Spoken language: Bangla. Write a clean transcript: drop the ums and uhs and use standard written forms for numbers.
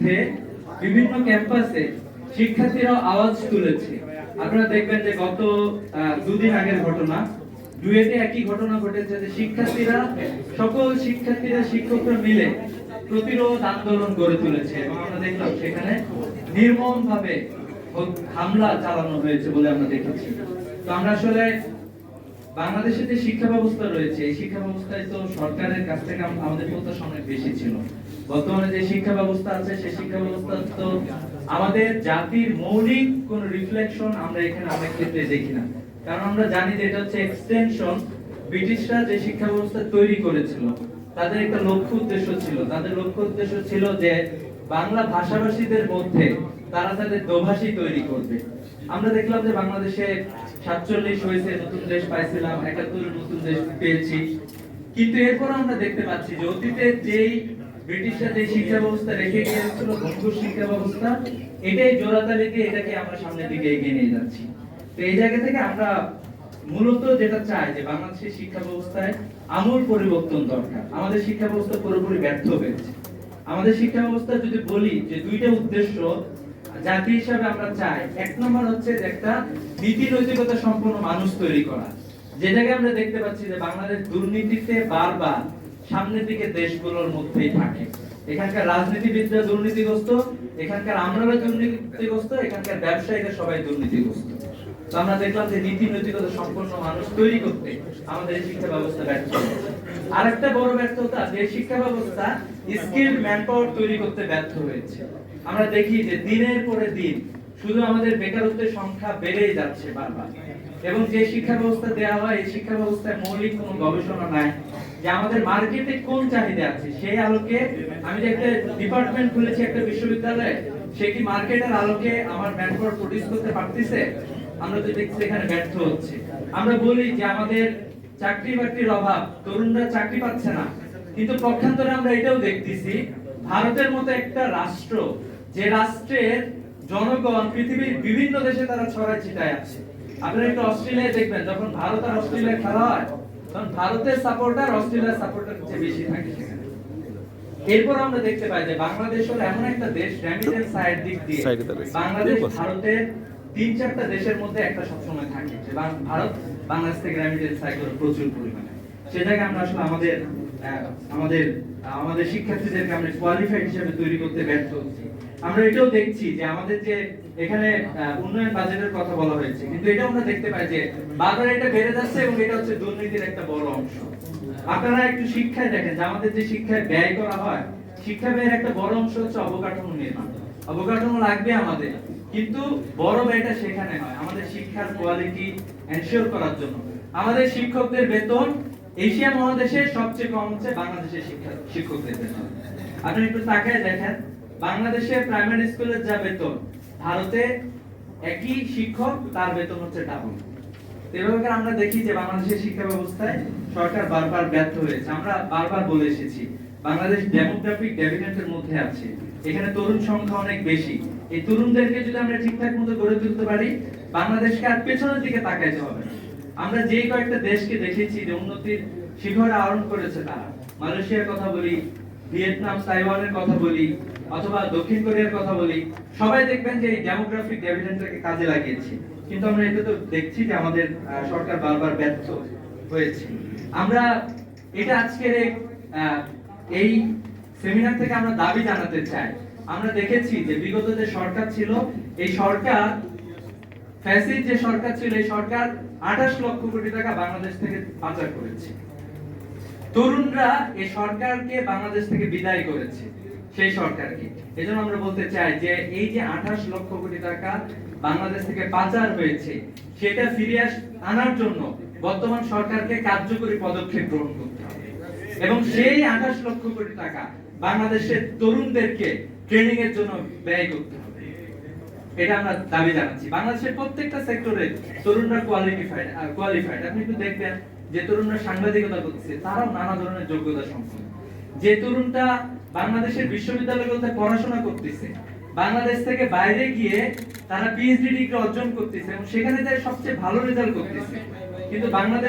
বিভিন্ন ক্যাম্পাসে শিক্ষার্থীরা আওয়াজ তুলেছে। আপনারা দেখবেন যে গত দুদিন আগের ঘটনা, ডুয়েটে একই ঘটনা ঘটেছে যে সকল শিক্ষার্থীরা শিক্ষকরা মিলে প্রতিরোধ আন্দোলন গড়ে তুলেছে এবং আমরা দেখলাম সেখানে নির্মমভাবে হামলা চালানো হয়েছে বলে আমরা দেখেছি। তো আমরা আসলে বাংলাদেশে যে শিক্ষা ব্যবস্থা রয়েছে, এই শিক্ষা ব্যবস্থায় তো সরকারের কাছ থেকে আমাদের প্রত্যাশা অনেক বেশি ছিল। বর্তমানে যে শিক্ষা ব্যবস্থা আছে, সেই শিক্ষা ব্যবস্থা তো আমাদের জাতির মৌলিক কোন রিফ্লেকশন আমরা এখানে অনেক ক্ষেত্রে দেখি না। কারণ আমরা জানি যে এটা হচ্ছে এক্সটেনশন। ব্রিটিশরা যে শিক্ষা ব্যবস্থা তৈরি করেছিল, তাদের একটা লক্ষ্য উদ্দেশ্য ছিল। তাদের লক্ষ্য উদ্দেশ্য ছিল যে বাংলা ভাষাভাষীদের মধ্যে তারা তাদের দোভাষী তৈরি করবে। আমরা দেখলাম যে বাংলাদেশে 47 হয়েছে, নতুন দেশ পাইছিলাম, 71 নতুন দেশ পেয়েছি, কিন্তু এরপর আমরা দেখতে পাচ্ছি যে অতীতে যেই ব্রিটিশরা যে শিক্ষা ব্যবস্থা রেখে গিয়েছিল, ভঙ্গুর শিক্ষা ব্যবস্থা, এটাই জোড়াতালি দিয়ে এটাকে আমরা সামনের দিকে এগিয়ে নিয়ে যাচ্ছি। তো এই জায়গা থেকে আমরা মূলত যেটা চাই যে বাংলাদেশের শিক্ষা ব্যবস্থায় আমূল পরিবর্তন দরকার। আমাদের শিক্ষা ব্যবস্থা পুরোপুরি ব্যর্থ হয়েছে। আমাদের শিক্ষা ব্যবস্থা যদি বলি যে দুইটা উদ্দেশ্য জাতি হিসাবে আমরা চাই, এক নম্বর হচ্ছে একটা নীতি নৈতিকতা সম্পন্ন মানুষ তৈরি করা। যে জায়গায় আমরা দেখতে পাচ্ছি যে বাংলাদেশ দুর্নীতিতে বারবার সামনের দিকে দেশগুলোর মধ্যেই থাকে। এখানকার রাজনীতিবিদরা দুর্নীতিগ্রস্ত, এখানকার আমলারা দুর্নীতিগ্রস্ত, এখানকার ব্যবসায়ীরা সবাই দুর্নীতিগ্রস্ত। তো আমরা দেখলাম যে নীতি নৈতিকতা সম্পন্ন মানুষ তৈরি করতে আমাদের এই শিক্ষা ব্যবস্থা ব্যর্থ হয়েছে। আরেকটা বড় ব্যর্থতা, যে শিক্ষা ব্যবস্থা স্কিলড ম্যানপাওয়ার তৈরি করতে ব্যর্থ হয়েছে। আমরা দেখি যে দিনের পরে দিন শুধু আমাদের বেকারত্বের সংখ্যা বেড়েই যাচ্ছে বারবার। এবং যে শিক্ষা ব্যবস্থা দেওয়া হয়, এই শিক্ষা ব্যবস্থায় মৌলিক কোনো গবেষণা নাই যে আমাদের মার্কেটে কোন চাহিদা আছে সেই আলোকে আমি যে একটা ডিপার্টমেন্ট খুলেছি একটা বিশ্ববিদ্যালয়ে, সে কি মার্কেটের আলোকে আমার ম্যানপাওয়ার প্রডিউস করতে পারতেছে? আমরা তো দেখছি এখানে ব্যর্থ হচ্ছে। আমরা বলি যে আমাদের চাকরি বাকরির অভাব, তরুণরা চাকরি পাচ্ছে না, কিন্তু পক্ষান্তরে আমরা এটাও দেখতেছি ভারতের মতো একটা রাষ্ট্র, যে রাষ্ট্রের জনগণ পৃথিবীর বিভিন্ন দেশে তারা ছড়ায় ছিটায় আছে। আপনারা একটু অস্ট্রেলিয়ায় দেখবেন, যখন ভারত আর অস্ট্রেলিয়া খেলা হয়, তখন ভারতের সাপোর্টার অস্ট্রেলিয়ার সাপোর্টার চেয়ে বেশি থাকে সেখানে। এরপর আমরা দেখতে পাই যে বাংলাদেশ হলো এমন একটা দেশ, রেমিটেন্স সাইড দিক দিয়ে বাংলাদেশ ভারতের 3-4টা দেশের মধ্যে একটা সবসময় থাকে যে ভারত বাংলাদেশ থেকে রেমিটেন্স সাইড করে প্রচুর পরিমাণে। সে জায়গায় আমরা আসলে আমাদের শিক্ষার্থীদেরকে আমরা কোয়ালিফাইড হিসেবে তৈরি করতে ব্যর্থ হচ্ছি। আমরা এটাও দেখছি যে আমাদের যে এখানে উন্নয়ন বাজেটের কথা বলা হয়েছে, কিন্তু এটা আমরা দেখতে পাই যে বারবার এটা বেড়ে যাচ্ছে এবং এটা হচ্ছে দুর্নীতির একটা বড় অংশ। আপনারা একটু শিক্ষায় দেখেন যে আমাদের যে শিক্ষায় ব্যয় করা হয়, শিক্ষা ব্যয়ের একটা বড় অংশ হচ্ছে অবকাঠামো নির্মাণ। অবকাঠামো লাগবে আমাদের, কিন্তু বড় ব্যয়টা সেখানে হয় আমাদের শিক্ষার কোয়ালিটি এনশিওর করার জন্য। আমাদের শিক্ষকদের বেতন এশিয়া মহাদেশের সবচেয়ে কম হচ্ছে বাংলাদেশের শিক্ষকদের বেতন। আপনি একটু তাকায় দেখেন, বাংলাদেশের প্রাইমারি স্কুলের যা বেতন, ভারতে একই শিক্ষক তার বেতন হচ্ছে ডাবল। এভাবে আমরা দেখি যে বাংলাদেশের শিক্ষা ব্যবস্থায় সরকার বারবার ব্যর্থ হয়েছে। আমরা বারবার বলে এসেছি বাংলাদেশ ডেমোগ্রাফিক ডেভিডেন্টের মধ্যে আছে, এখানে তরুণ সংখ্যা অনেক বেশি। এই তরুণদেরকে যদি আমরা ঠিকঠাক মতো গড়ে তুলতে পারি, বাংলাদেশকে আর পেছনের দিকে তাকাইতে হবে না। আমরা যে কয়েকটা দেশকে দেখেছি যে উন্নতির শিখরে আরোহণ করেছে, তারা মালয়েশিয়ার কথা বলি, ভিয়েতনাম, তাইওয়ানের কথা বলি, অথবা দক্ষিণ কোরিয়ার কথা বলি, সবাই দেখবেন যে এই ডেমোগ্রাফিক ডেভিডেন্টটাকে কাজে লাগিয়েছে। কিন্তু আমরা এটা তো দেখছি যে আমাদের সরকার বারবার ব্যর্থ হয়েছে। আমরা এটা আজকের এই সেমিনার থেকে আমরা দাবি জানাতে চাই। আমরা দেখেছি যে বিগত যে সরকার ছিল, এই সরকার ফ্যাসিস্ট যে সরকার ছিল, এই সরকার 28 লক্ষ কোটি টাকা বাংলাদেশ থেকে পাচার করেছে। তরুণরা এই সরকারকে বাংলাদেশ থেকে বিদায় করেছে, সেই সরকারকে। এজন্য আমরা বলতে চাই যে এই যে 28 লক্ষ কোটি টাকা বাংলাদেশ থেকে পাচার হয়েছে, সেটা ফিরিয়ে আনার জন্য বর্তমান সরকারকে কার্যকরী পদক্ষেপ গ্রহণ করতে হবে এবং সেই 28 লক্ষ কোটি টাকা বাংলাদেশের তরুণদেরকে ট্রেনিং এর জন্য ব্যয় করতে হবে। এটা আমরা দাবি জানাচ্ছি। বাংলাদেশের প্রত্যেকটা সেক্টরে তরুণরা কোয়ালিফাইড। আপনি একটু দেখবেন যে তরুণরা সাংবাদিকতা করতেছে, তারাও নানা ধরনের যোগ্যতা সম্পন্ন। যে তরুণটা বাংলাদেশের বিশ্ববিদ্যালয়গুলোতে পড়াশোনা করতেছে, বাংলাদেশ থেকে বাইরে গিয়ে তারা পিএইচডি ডিগ্রি অর্জন করতেছে এবং সেখানে তারা সবচেয়ে ভালো রেজাল্ট করতেছে, কিন্তু বাংলাদেশ